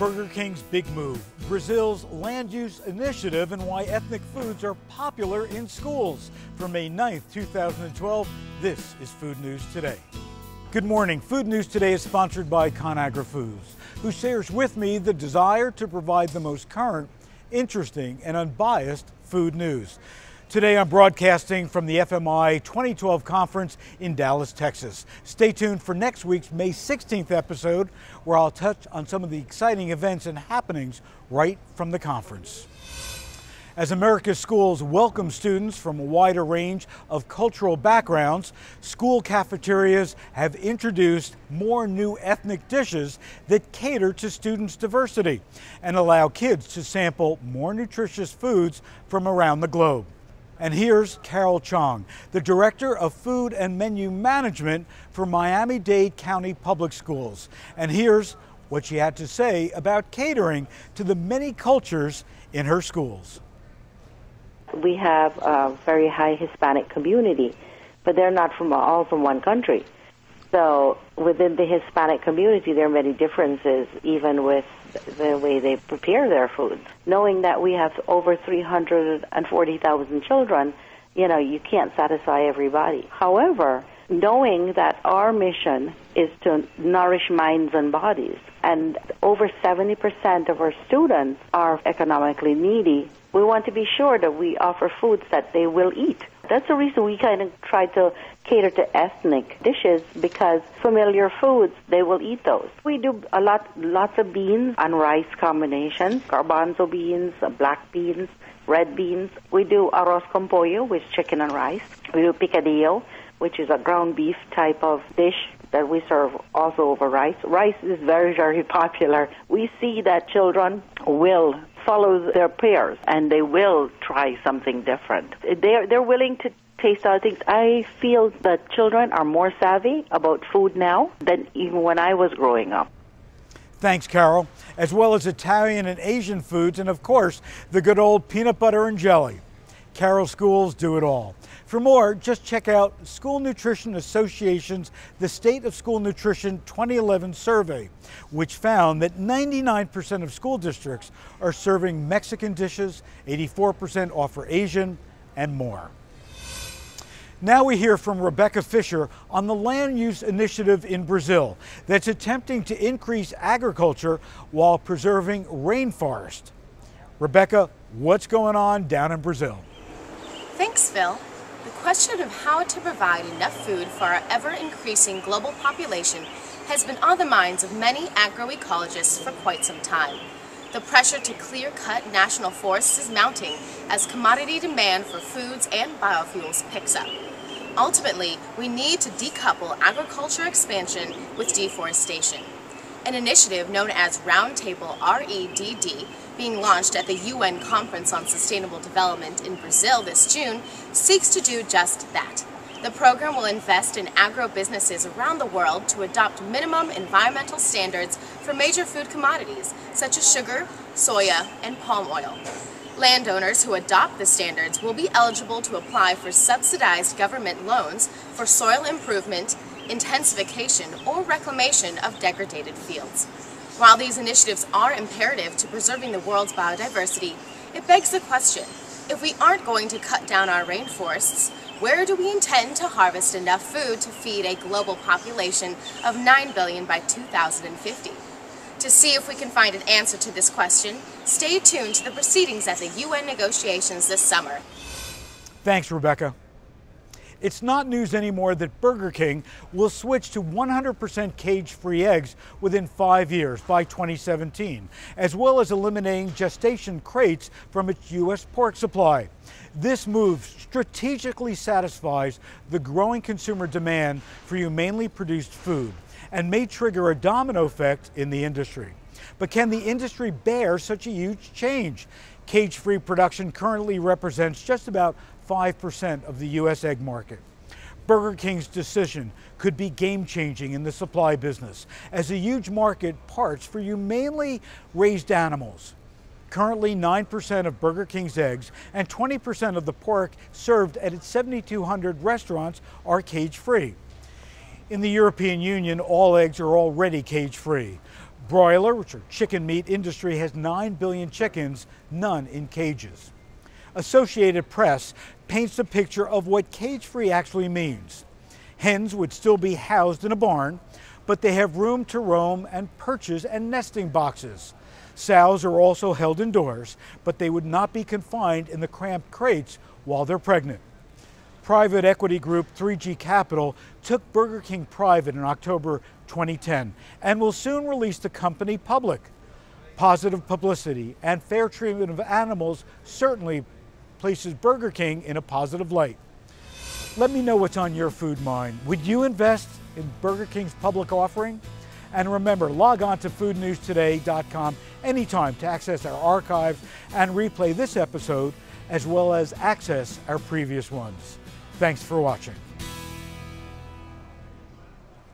Burger King's big move, Brazil's land use initiative, and why ethnic foods are popular in schools. For May 9th, 2012, this is Food News Today. Good morning. Food News Today is sponsored by ConAgra Foods, who shares with me the desire to provide the most current, interesting, and unbiased food news. Today I'm broadcasting from the FMI 2012 conference in Dallas, Texas. Stay tuned for next week's May 16th episode, where I'll touch on some of the exciting events and happenings right from the conference. As America's schools welcome students from a wider range of cultural backgrounds, school cafeterias have introduced more new ethnic dishes that cater to students' diversity and allow kids to sample more nutritious foods from around the globe. And here's Carol Chong, the Director of Food and Menu Management for Miami-Dade County Public Schools. And here's what she had to say about catering to the many cultures in her schools. We have a very high Hispanic community, but they're not all from one country. So within the Hispanic community, there are many differences, even with the way they prepare their foods. Knowing that we have over 340,000 children, you can't satisfy everybody. However, knowing that our mission is to nourish minds and bodies, and over 70% of our students are economically needy, we want to be sure that we offer foods that they will eat. That's the reason we kind of try to cater to ethnic dishes, because familiar foods, they will eat those. We do lots of beans and rice combinations, garbanzo beans, black beans, red beans. We do arroz con pollo, which is chicken and rice. We do picadillo, which is a ground beef type of dish that we serve also over rice. Rice is very, very popular. We see that children will follow their peers and they will try something different. They're willing to taste other things. I feel that children are more savvy about food now than even when I was growing up. Thanks, Carol. As well as Italian and Asian foods, and of course, the good old peanut butter and jelly. Carol schools do it all. For more, just check out School Nutrition Association's The State of School Nutrition 2011 survey, which found that 99% of school districts are serving Mexican dishes, 84% offer Asian, and more. Now we hear from Rebecca Fisher on the land use initiative in Brazil that's attempting to increase agriculture while preserving rainforest. Rebecca, what's going on down in Brazil? Thanks, Phil. The question of how to provide enough food for our ever-increasing global population has been on the minds of many agroecologists for quite some time. The pressure to clear-cut national forests is mounting as commodity demand for foods and biofuels picks up. Ultimately, we need to decouple agriculture expansion with deforestation. An initiative known as Roundtable REDD, being launched at the UN Conference on Sustainable Development in Brazil this June, seeks to do just that. The program will invest in agro-businesses around the world to adopt minimum environmental standards for major food commodities, such as sugar, soya, and palm oil. Landowners who adopt the standards will be eligible to apply for subsidized government loans for soil improvement, intensification, or reclamation of degraded fields. While these initiatives are imperative to preserving the world's biodiversity, it begs the question, if we aren't going to cut down our rainforests, where do we intend to harvest enough food to feed a global population of 9 billion by 2050? To see if we can find an answer to this question, stay tuned to the proceedings at the UN negotiations this summer. Thanks, Rebecca. It's not news anymore that Burger King will switch to 100% cage-free eggs within 5 years by 2017, as well as eliminating gestation crates from its U.S. pork supply. This move strategically satisfies the growing consumer demand for humanely produced food and may trigger a domino effect in the industry. But can the industry bear such a huge change? Cage-free production currently represents just about 5% of the U.S. egg market. Burger King's decision could be game-changing in the supply business, as a huge market parts for humanely raised animals. Currently, 9% of Burger King's eggs and 20% of the pork served at its 7,200 restaurants are cage-free. In the European Union, all eggs are already cage-free. Broiler, which are chicken meat industry, has 9 billion chickens, none in cages. Associated Press paints a picture of what cage-free actually means. Hens would still be housed in a barn, but they have room to roam and perches and nesting boxes. Sows are also held indoors, but they would not be confined in the cramped crates while they're pregnant. Private equity group 3G Capital took Burger King private in October 2010 and will soon release the company public. Positive publicity and fair treatment of animals certainly places Burger King in a positive light. Let me know what's on your food mind. Would you invest in Burger King's public offering? And remember, log on to foodnewstoday.com anytime to access our archives and replay this episode, as well as access our previous ones. Thanks for watching.